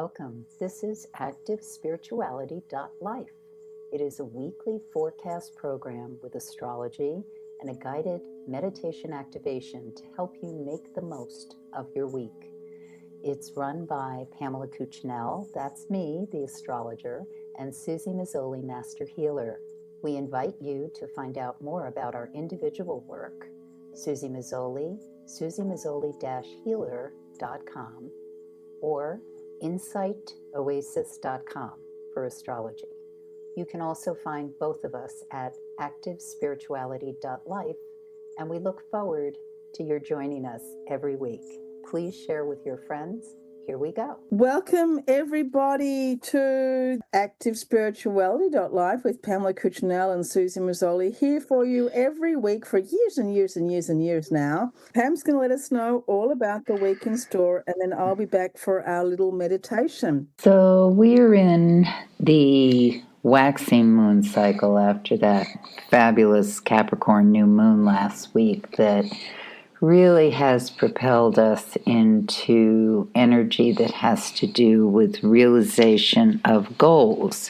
Welcome. This is activespirituality.life. It is a weekly forecast program with astrology and a guided meditation activation to help you make the most of your week. It's run by Pamela Cucinell, that's me, the astrologer, and Suzy Meszoly, Master Healer. We invite you to find out more about our individual work. Suzy Meszoly, SuzyMeszoly-healer.com, or insightoasis.com for astrology. You can also find both of us at activespirituality.life, and we look forward to your joining us every week. Please share with your friends. Here we go. Welcome, everybody, to activespirituality.life with Pamela Cucinell and Suzy Meszoly, here for you every week for years and years and years and years now. Pam's going to let us know all about the week in store, and then I'll be back for our little meditation. So we're in the waxing moon cycle after that fabulous Capricorn new moon last week that really has propelled us into energy that has to do with realization of goals.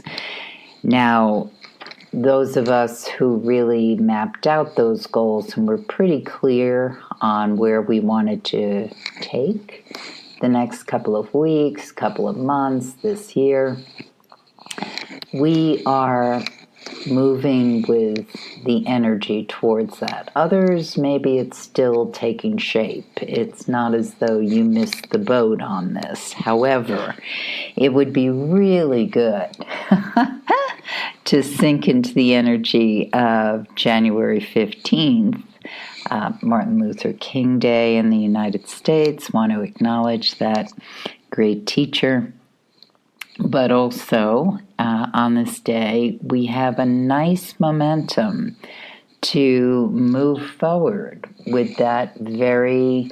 Now, those of us who really mapped out those goals and were pretty clear on where we wanted to take the next couple of weeks, couple of months, this year, we are moving with the energy towards that. Others, maybe it's still taking shape. It's not as though you missed the boat on this. However, it would be really good to sink into the energy of January 15th, Martin Luther King Day in the United States. Want to acknowledge that great teacher. But also, on this day, we have a nice momentum to move forward with that very,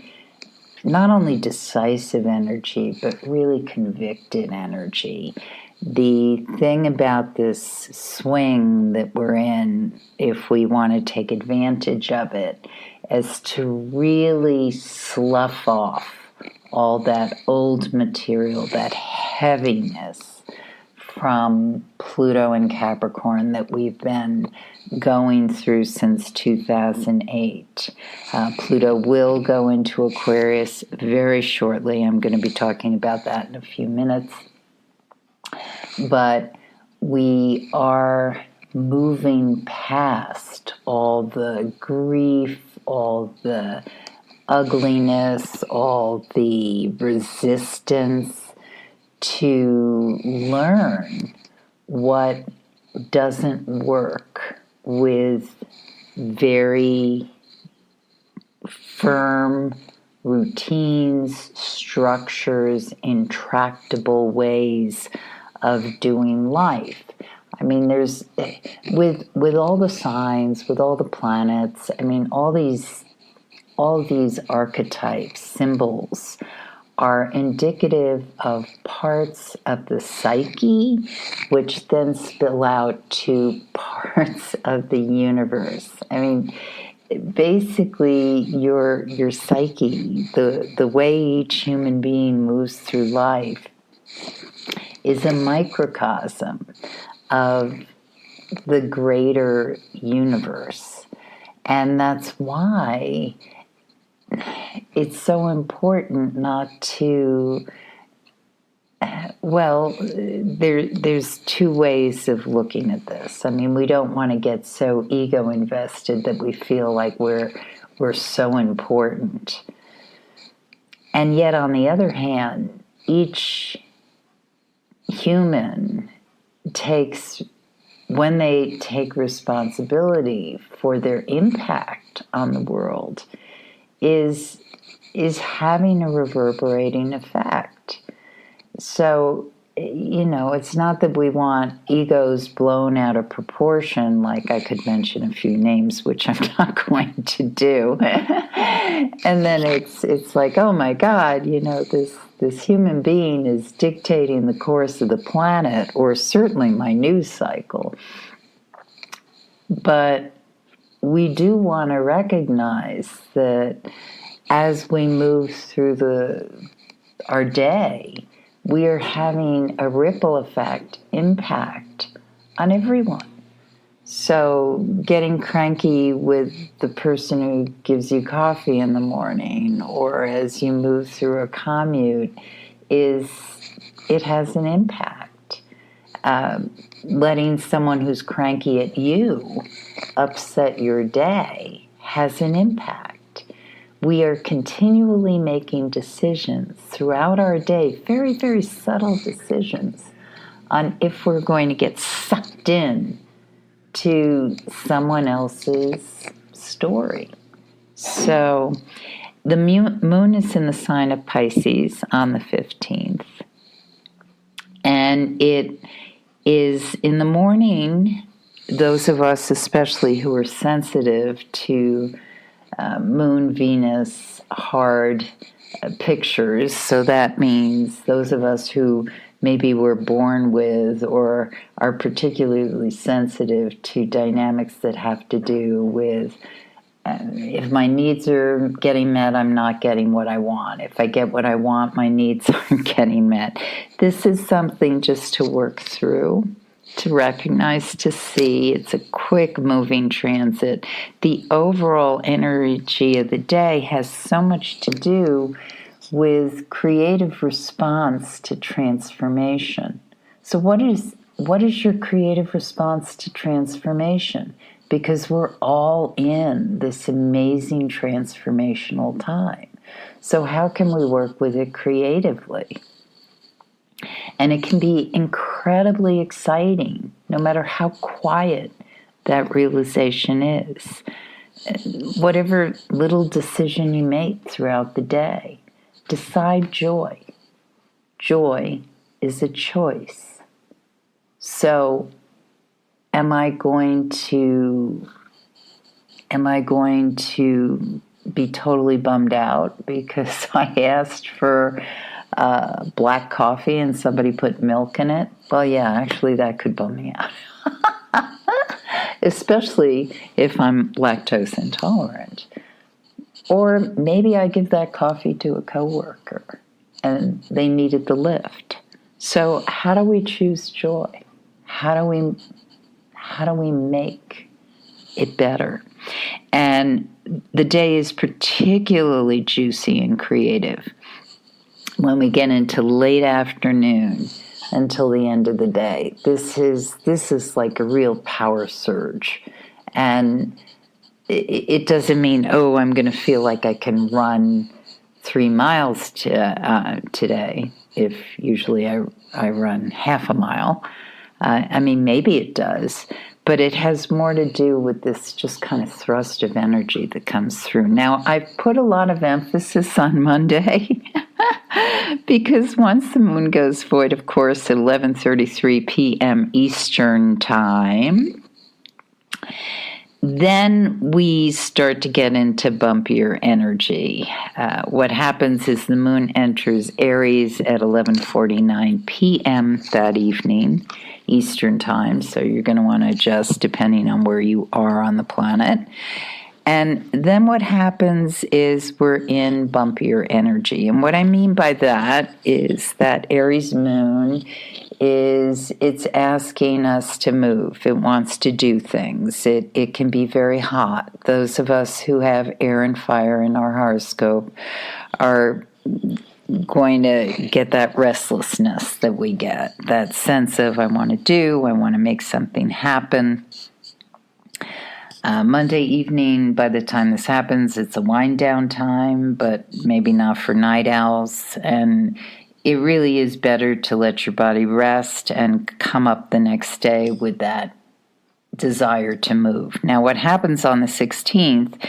not only decisive energy, but really convicted energy. The thing about this swing that we're in, if we want to take advantage of it, is to really slough off all that old material, that heaviness from Pluto and Capricorn that we've been going through since 2008. Pluto will go into Aquarius very shortly. I'm going to be talking about that in a few minutes. But we are moving past all the grief, all the ugliness, all the resistance to learn what doesn't work with very firm routines, structures, intractable ways of doing life. I mean, there's, with all the signs, with all the planets, I mean, all these archetypes, symbols, are indicative of parts of the psyche, which then spill out to parts of the universe. I mean, basically, your psyche, the way each human being moves through life, is a microcosm of the greater universe. And that's why it's so important not to, there's two ways of looking at this. I mean, we don't want to get so ego invested that we feel like we're so important. And yet, on the other hand, each human takes, when they take responsibility for their impact on the world, is having a reverberating effect. So, it's not that we want egos blown out of proportion, like I could mention a few names, which I'm not going to do. And then it's like, oh my God, this human being is dictating the course of the planet, or certainly my news cycle. But we do want to recognize that as we move through our day, we are having a ripple effect impact on everyone. So getting cranky with the person who gives you coffee in the morning or as you move through a commute it has an impact. Letting someone who's cranky at you upset your day has an impact. We are continually making decisions throughout our day, very, very subtle decisions, on if we're going to get sucked in to someone else's story. So the moon is in the sign of Pisces on the 15th. And it is in the morning, those of us especially who are sensitive to moon, Venus, hard pictures. So that means those of us who maybe were born with or are particularly sensitive to dynamics that have to do with if my needs are getting met, I'm not getting what I want. If I get what I want, my needs aren't getting met. This is something just to work through, to recognize, to see. It's a quick moving transit. The overall energy of the day has so much to do with creative response to transformation. So what is your creative response to transformation? Because we're all in this amazing transformational time. So how can we work with it creatively? And it can be incredibly exciting, no matter how quiet that realization is. Whatever little decision you make throughout the day, decide joy. Joy is a choice. So am I going to be totally bummed out because I asked for black coffee and somebody put milk in it? Well, yeah, actually that could bum me out. Especially if I'm lactose intolerant. Or maybe I give that coffee to a coworker and they needed the lift. So how do we choose joy? How do we make it better? And the day is particularly juicy and creative when we get into late afternoon until the end of the day. This is like a real power surge. And it doesn't mean, I'm going to feel like I can run 3 miles today, if usually I run half a mile. Maybe it does, but it has more to do with this just kind of thrust of energy that comes through. Now, I've put a lot of emphasis on Monday because once the moon goes void, of course, at 11:33 p.m. Eastern Time, then we start to get into bumpier energy. What happens is the moon enters Aries at 11:49 p.m. that evening, Eastern Time, so you're going to want to adjust depending on where you are on the planet. And then what happens is we're in bumpier energy. And what I mean by that is that Aries moon it's asking us to move. It wants to do things. It can be very hot. Those of us who have air and fire in our horoscope are going to get that restlessness that we get, that sense of I want to make something happen. Monday evening, by the time this happens, it's a wind down time, but maybe not for night owls. And it really is better to let your body rest and come up the next day with that desire to move. Now, what happens on the 16th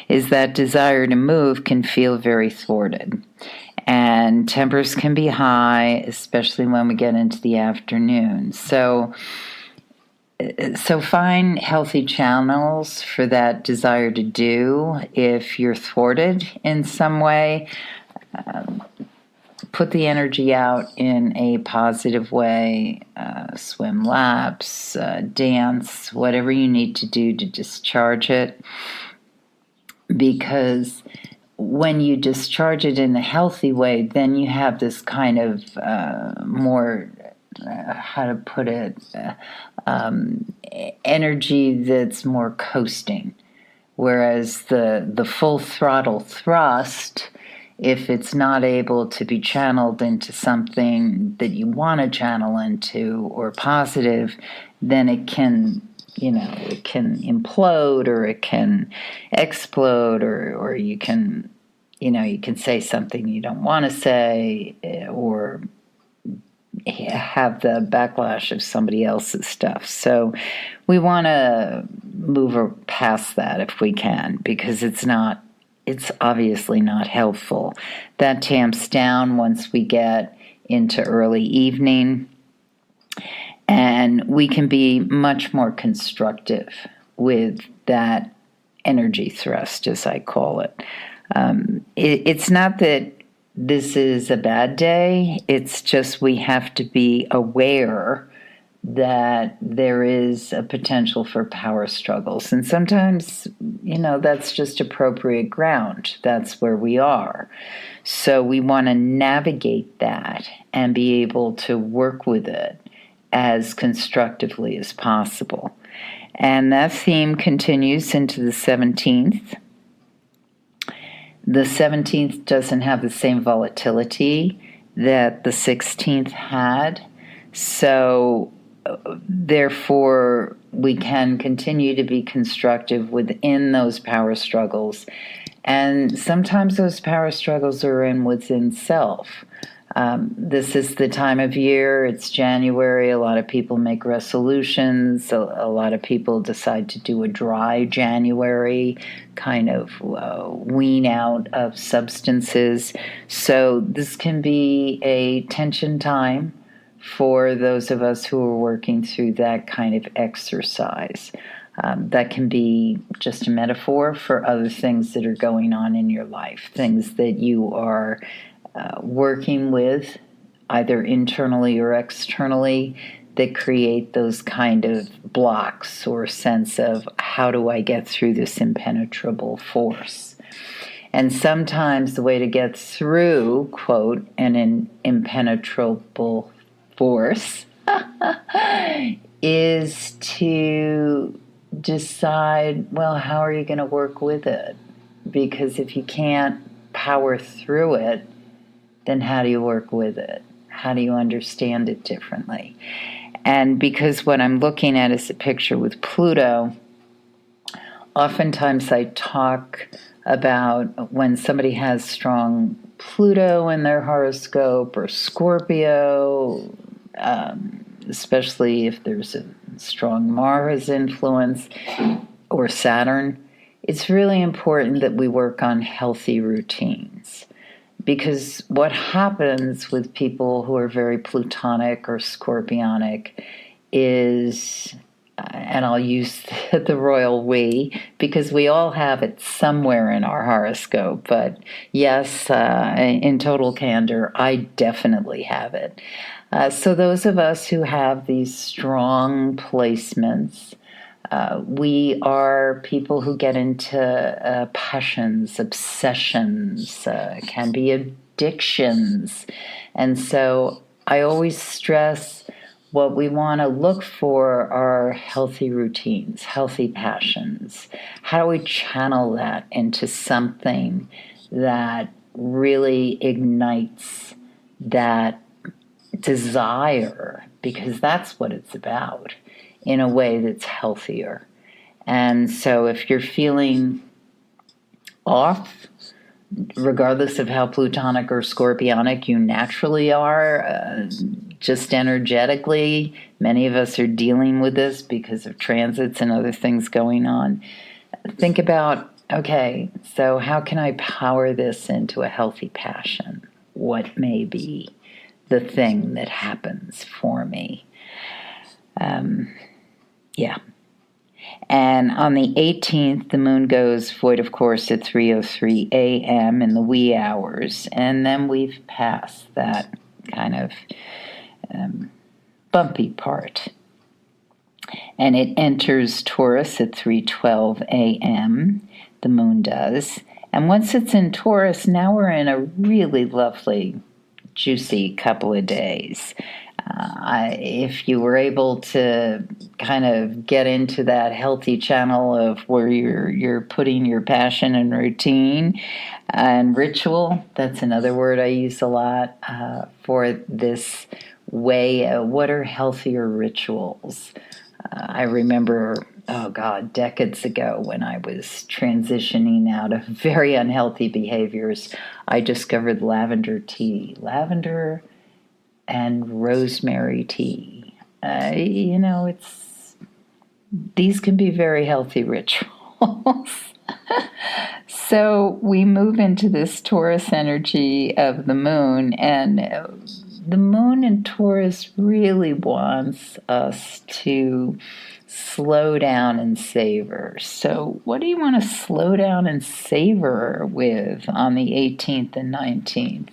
is that desire to move can feel very thwarted. And tempers can be high, especially when we get into the afternoon. So find healthy channels for that desire to do. If you're thwarted in some way, put the energy out in a positive way. Swim laps, dance, whatever you need to do to discharge it. Because when you discharge it in a healthy way, then you have this kind of more, how to put it, energy that's more coasting. Whereas the full throttle thrust, if it's not able to be channeled into something that you want to channel into or positive, then it can, it can implode, or it can explode, or you can, you can say something you don't want to say, or have the backlash of somebody else's stuff. So we want to move past that if we can, because it's obviously not helpful. That tamps down once we get into early evening, and we can be much more constructive with that energy thrust, as I call it. It's not that this is a bad day, it's just we have to be aware that there is a potential for power struggles. And sometimes, that's just appropriate ground. That's where we are. So we want to navigate that and be able to work with it as constructively as possible. And that theme continues into the 17th. The 17th doesn't have the same volatility that the 16th had. So therefore, we can continue to be constructive within those power struggles. And sometimes those power struggles are within self. This is the time of year, it's January, a lot of people make resolutions, a lot of people decide to do a dry January, kind of wean out of substances. So this can be a tension time for those of us who are working through that kind of exercise. That can be just a metaphor for other things that are going on in your life, things that you are working with, either internally or externally, that create those kind of blocks or sense of, how do I get through this impenetrable force? And sometimes the way to get through, quote, an impenetrable force is to decide, well, how are you going to work with it? Because if you can't power through it, then how do you work with it? How do you understand it differently? And because what I'm looking at is a picture with Pluto, oftentimes I talk about when somebody has strong Pluto in their horoscope, or Scorpio, especially if there's a strong Mars influence, or Saturn, it's really important that we work on healthy routines. Because what happens with people who are very Plutonic or Scorpionic is, and I'll use the royal we, because we all have it somewhere in our horoscope, but yes, in total candor, I definitely have it. So those of us who have these strong placements, we are people who get into passions, obsessions, can be addictions. And so I always stress what we want to look for are healthy routines, healthy passions. How do we channel that into something that really ignites that desire? Because that's what it's about, in a way that's healthier. And so if you're feeling off, regardless of how Plutonic or Scorpionic you naturally are, just energetically, many of us are dealing with this because of transits and other things going on. Think about, okay, so how can I power this into a healthy passion? What may be the thing that happens for me? Yeah. And on the 18th, the moon goes void of course at 3:03 a.m. in the wee hours. And then we've passed that kind of bumpy part. And it enters Taurus at 3:12 a.m., the moon does. And once it's in Taurus, now we're in a really lovely, juicy couple of days. If you were able to kind of get into that healthy channel of where you're putting your passion and routine and ritual, that's another word I use a lot for this way. What are healthier rituals? I remember, decades ago when I was transitioning out of very unhealthy behaviors, I discovered lavender tea. Lavender and rosemary tea. These can be very healthy rituals. So we move into this Taurus energy of the moon, and the moon in Taurus really wants us to slow down and savor. So what do you want to slow down and savor with on the 18th and 19th?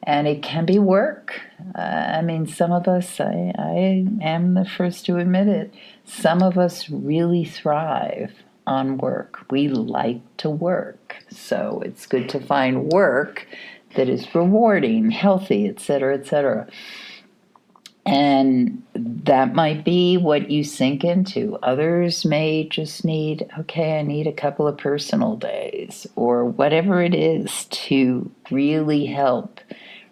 And it can be work. Some of us, I am the first to admit it, some of us really thrive on work. We like to work. So it's good to find work that is rewarding, healthy, etc., etc. And that might be what you sink into. Others may just need, I need a couple of personal days or whatever it is to really help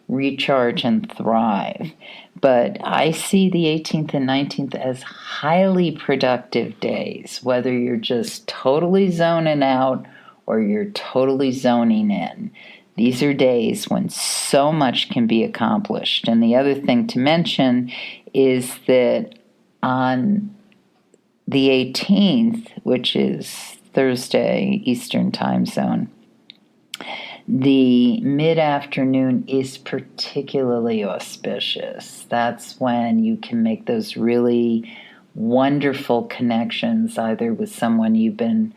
recharge and thrive. But I see the 18th and 19th as highly productive days, whether you're just totally zoning out or you're totally zoning in. These are days when so much can be accomplished. And the other thing to mention is that on the 18th, which is Thursday, Eastern Time Zone, the mid-afternoon is particularly auspicious. That's when you can make those really wonderful connections, either with someone you've been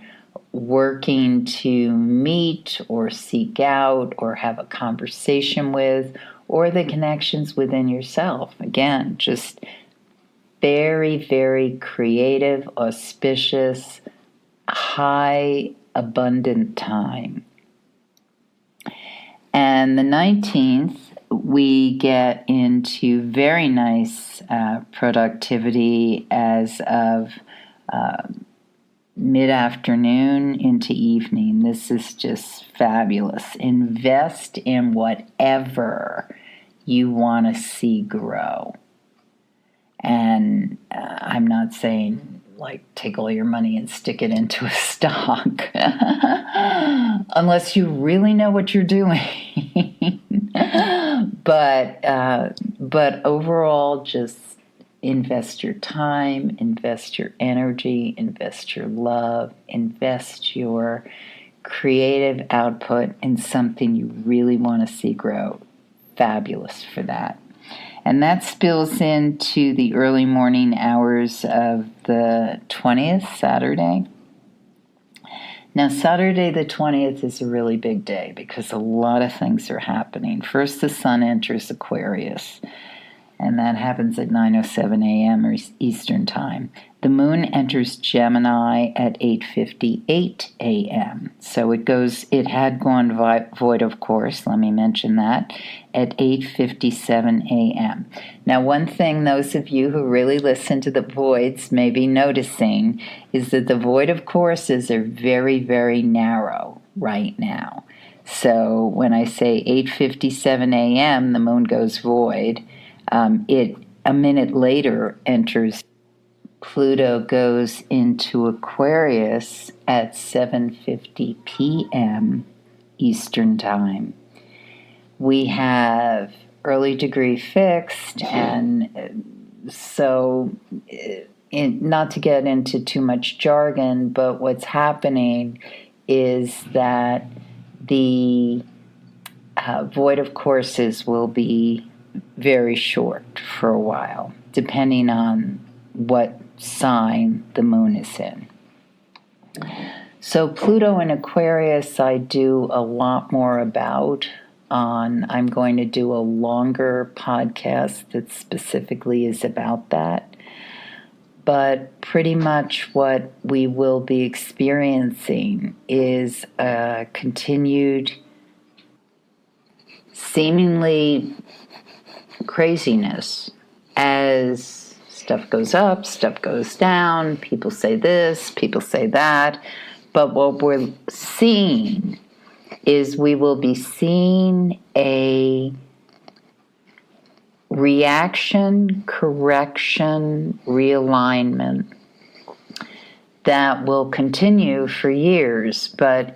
working to meet or seek out or have a conversation with, or the connections within yourself. Again, just very, very creative, auspicious, high, abundant time. And the 19th, we get into very nice productivity as of mid-afternoon into evening. This is just fabulous. Invest in whatever you want to see grow. And I'm not saying take all your money and stick it into a stock unless you really know what you're doing. But overall, just invest your time, invest your energy, invest your love, invest your creative output in something you really want to see grow. Fabulous for that. And that spills into the early morning hours of the 20th, Saturday. Now, Saturday the 20th is a really big day because a lot of things are happening. First, the sun enters Aquarius, and that happens at 9:07 a.m. or Eastern Time. The moon enters Gemini at 8:58 a.m. So it had gone void, of course, let me mention that, at 8:57 a.m. Now, one thing those of you who really listen to the voids may be noticing is that the void of courses are very, very narrow right now. So when I say 8:57 a.m., the moon goes void. It a minute later enters. Pluto goes into Aquarius at 7:50 p.m. Eastern Time. We have early degree fixed, and so not to get into too much jargon, but what's happening is that the void of courses will be very short for a while, depending on what sign the moon is in. So Pluto in Aquarius I do a lot more about. I'm going to do a longer podcast that specifically is about that. but pretty much what we will be experiencing is a continued, seemingly craziness as stuff goes up, stuff goes down, people say this, people say that. But what we're seeing is we will be seeing a reaction, correction, realignment that will continue for years, but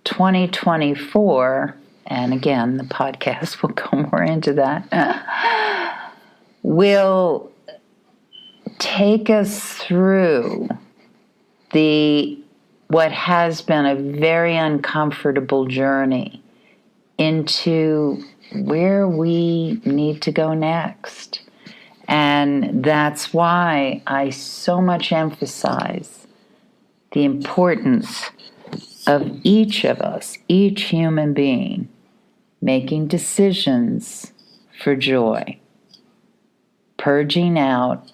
2024, and again, the podcast will go more into that, will take us through what has been a very uncomfortable journey into where we need to go next. And that's why I so much emphasize the importance of each of us, each human being, making decisions for joy, purging out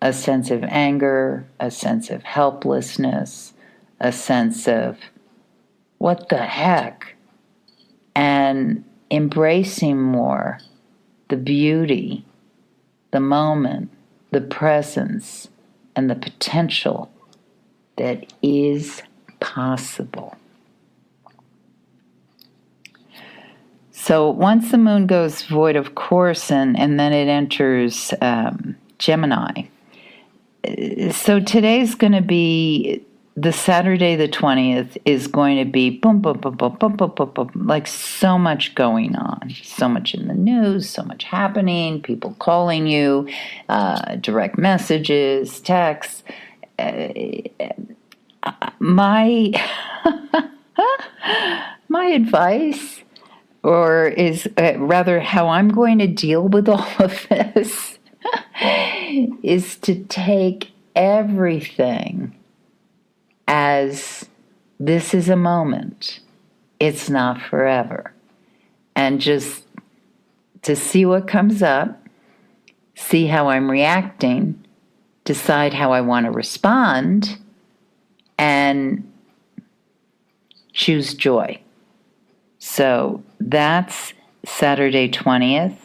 a sense of anger, a sense of helplessness, a sense of what the heck, and embracing more the beauty, the moment, the presence, and the potential that is possible. So once the moon goes void of course, and then it enters Gemini. So today's going to be, the Saturday the 20th is going to be boom, boom, boom, boom, boom, boom, boom, boom, like so much going on, so much in the news, so much happening, people calling you, direct messages, texts. My advice, or is rather how I'm going to deal with all of this, is to take everything as this is a moment. It's not forever. And just to see what comes up, see how I'm reacting, decide how I want to respond, and choose joy. So that's Saturday 20th,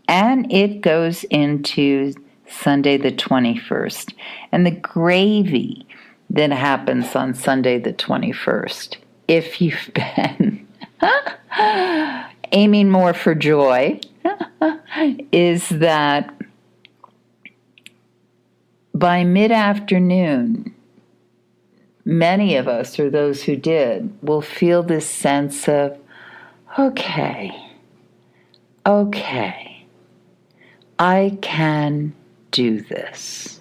and it goes into Sunday the 21st. And the gravy that happens on Sunday the 21st, if you've been aiming more for joy, is that by mid-afternoon, many of us, or those who did, will feel this sense of, okay, I can do this.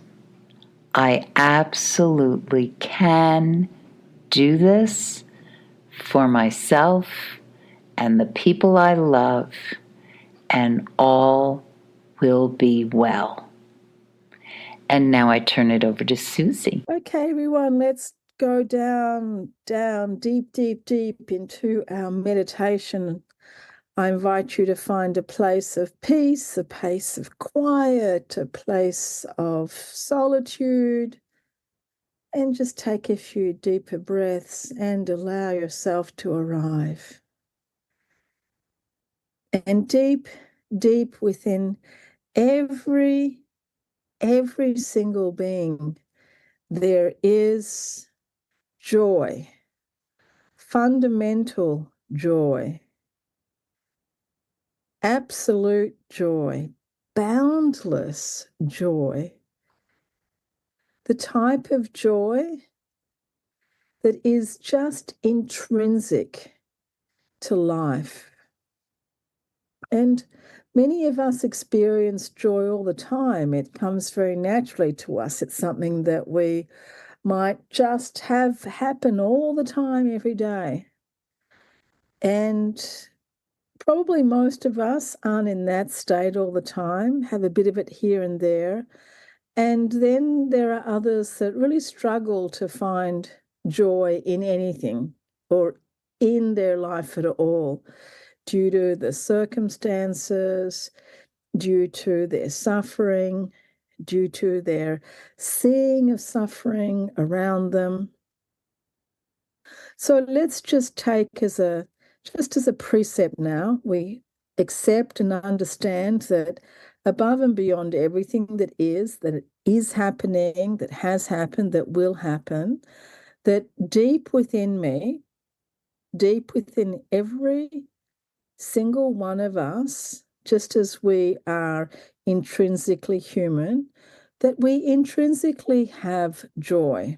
I absolutely can do this for myself and the people I love, and all will be well. And now I turn it over to Suzy. Okay, everyone, let's go down, deep into our meditation. I invite you to find a place of peace, a place of quiet, a place of solitude, and just take a few deeper breaths and allow yourself to arrive. And deep within every single being, there is joy, fundamental joy, absolute joy, boundless joy, the type of joy that is just intrinsic to life. And many of us experience joy all the time. It comes very naturally to us. It's something that we might just have happen all the time, every day. And probably most of us aren't in that state all the time, have a bit of it here and there. And then there are others that really struggle to find joy in anything or in their life at all, due to the circumstances, due to their suffering, due to their seeing of suffering around them. So let's just take as a precept now, we accept and understand that above and beyond everything that is happening, that has happened, that will happen, that deep within me, deep within every single one of us, just as we are intrinsically human, that we intrinsically have joy.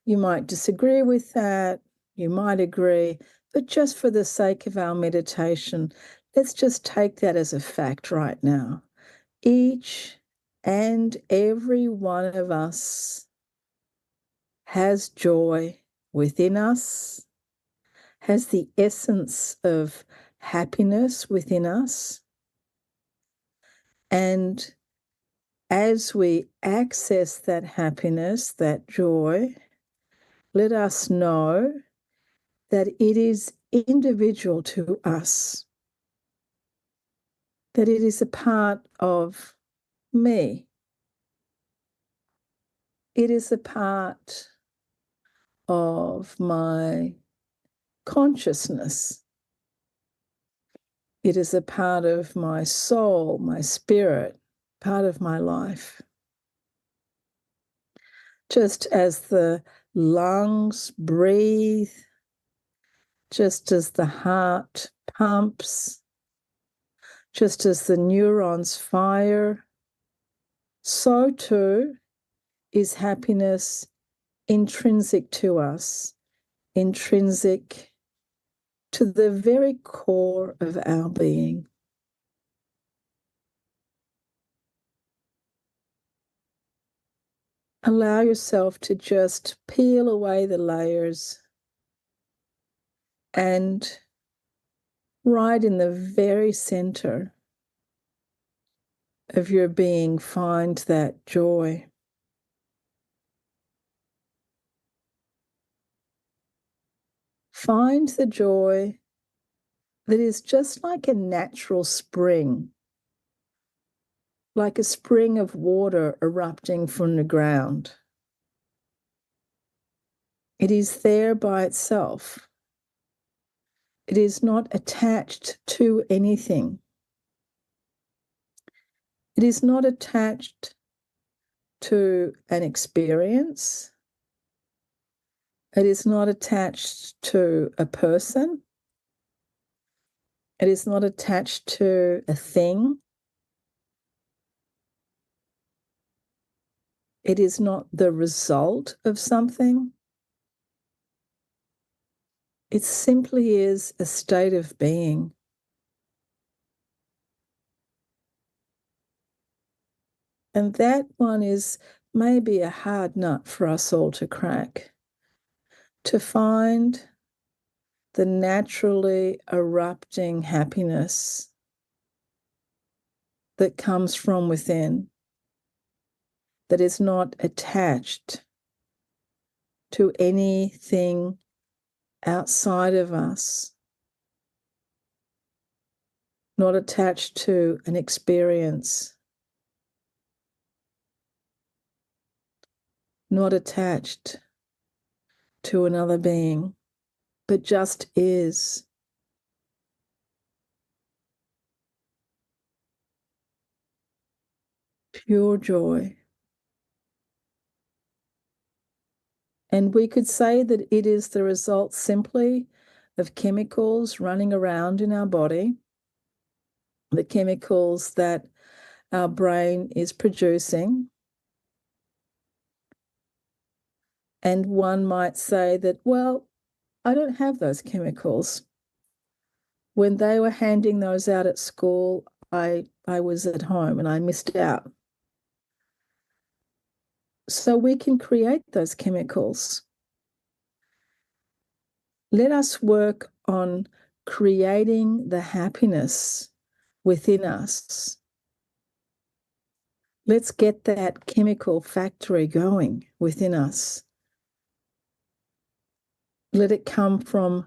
You might disagree with that, you might agree, but just for the sake of our meditation, let's just take that as a fact right now. Each and every one of us has joy within us, has the essence of happiness within us. And as we access that happiness, that joy, let us know that it is individual to us, that it is a part of me. It is a part of my consciousness. It is a part of my soul, my spirit, part of my life. Just as the lungs breathe, just as the heart pumps, just as the neurons fire, so too is happiness intrinsic to us, intrinsic to the very core of our being. Allow yourself to just peel away the layers and right in the very center of your being, find that joy. Find the joy that is just like a natural spring, like a spring of water erupting from the ground. It is there by itself. It is not attached to anything. It is not attached to an experience. It is not attached to a person. It is not attached to a thing. It is not the result of something. It simply is a state of being. And that one is maybe a hard nut for us all to crack, to find the naturally erupting happiness that comes from within, that is not attached to anything outside of us, not attached to an experience, not attached to another being, but just is. Pure joy. And we could say that it is the result simply of chemicals running around in our body, the chemicals that our brain is producing. And one might say that, well, I don't have those chemicals. When they were handing those out at school, I was at home and I missed out. So we can create those chemicals. Let us work on creating the happiness within us. Let's get that chemical factory going within us. Let it come from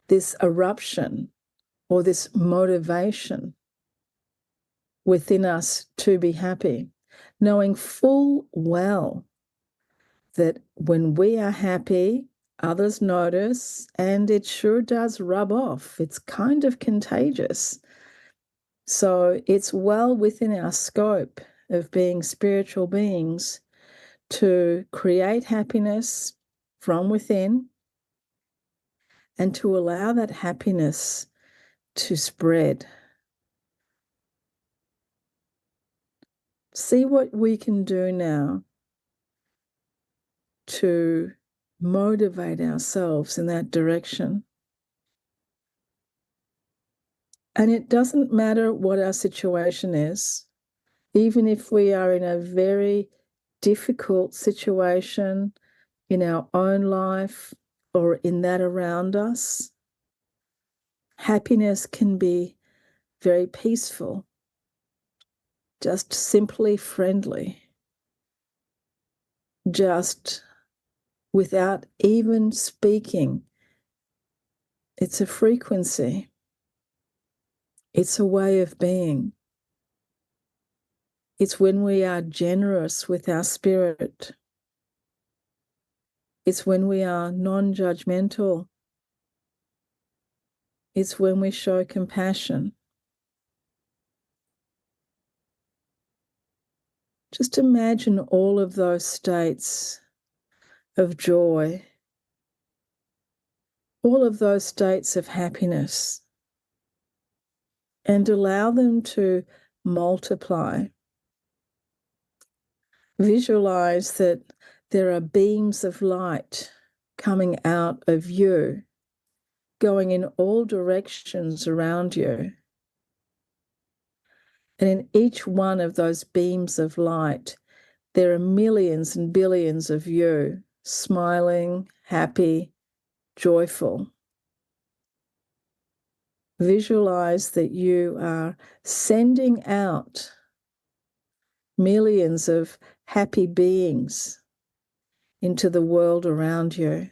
this eruption or this motivation within us to be happy, knowing full well that when we are happy, others notice, and it sure does rub off. It's kind of contagious. So it's well within our scope of being spiritual beings to create happiness from within and to allow that happiness to spread. See what we can do now to motivate ourselves in that direction. And it doesn't matter what our situation is, even if we are in a very difficult situation in our own life or in that around us, happiness can be very peaceful, just simply friendly, just without even speaking. It's a frequency. It's a way of being. It's when we are generous with our spirit. It's when we are non-judgmental. It's when we show compassion. Just imagine all of those states of joy, all of those states of happiness, and allow them to multiply. Visualize that there are beams of light coming out of you, going in all directions around you. And in each one of those beams of light, there are millions and billions of you, smiling, happy, joyful. Visualize that you are sending out millions of happy beings into the world around you,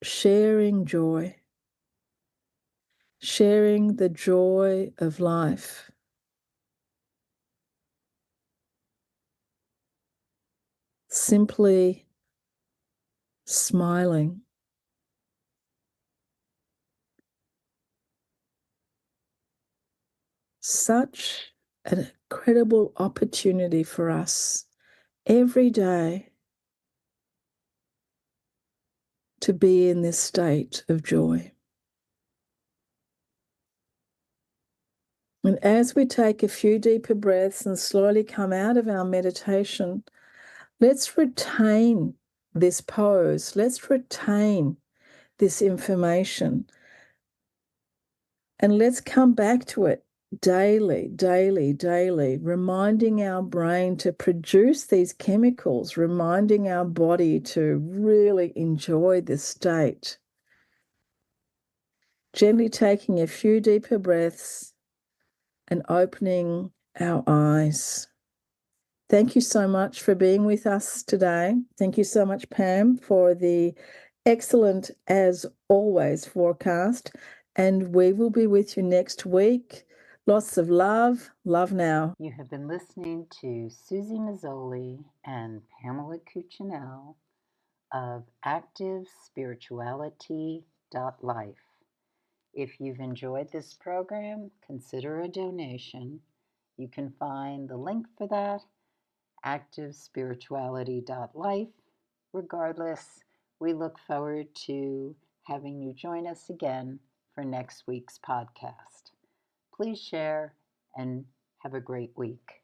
sharing joy, sharing the joy of life. Simply smiling. Such an incredible opportunity for us every day to be in this state of joy. And as we take a few deeper breaths and slowly come out of our meditation, let's retain this pose. Let's retain this information. And let's come back to it daily, daily, daily, reminding our brain to produce these chemicals, reminding our body to really enjoy this state. Gently taking a few deeper breaths and opening our eyes. Thank you so much for being with us today. Thank you so much, Pam, for the excellent, as always, forecast. And we will be with you next week. Lots of love. Love now. You have been listening to Suzy Meszoly and Pamela Cucinell of ActiveSpirituality.life. If you've enjoyed this program, consider a donation. You can find the link for that, ActiveSpirituality.life. Regardless, we look forward to having you join us again for next week's podcast. Please share and have a great week.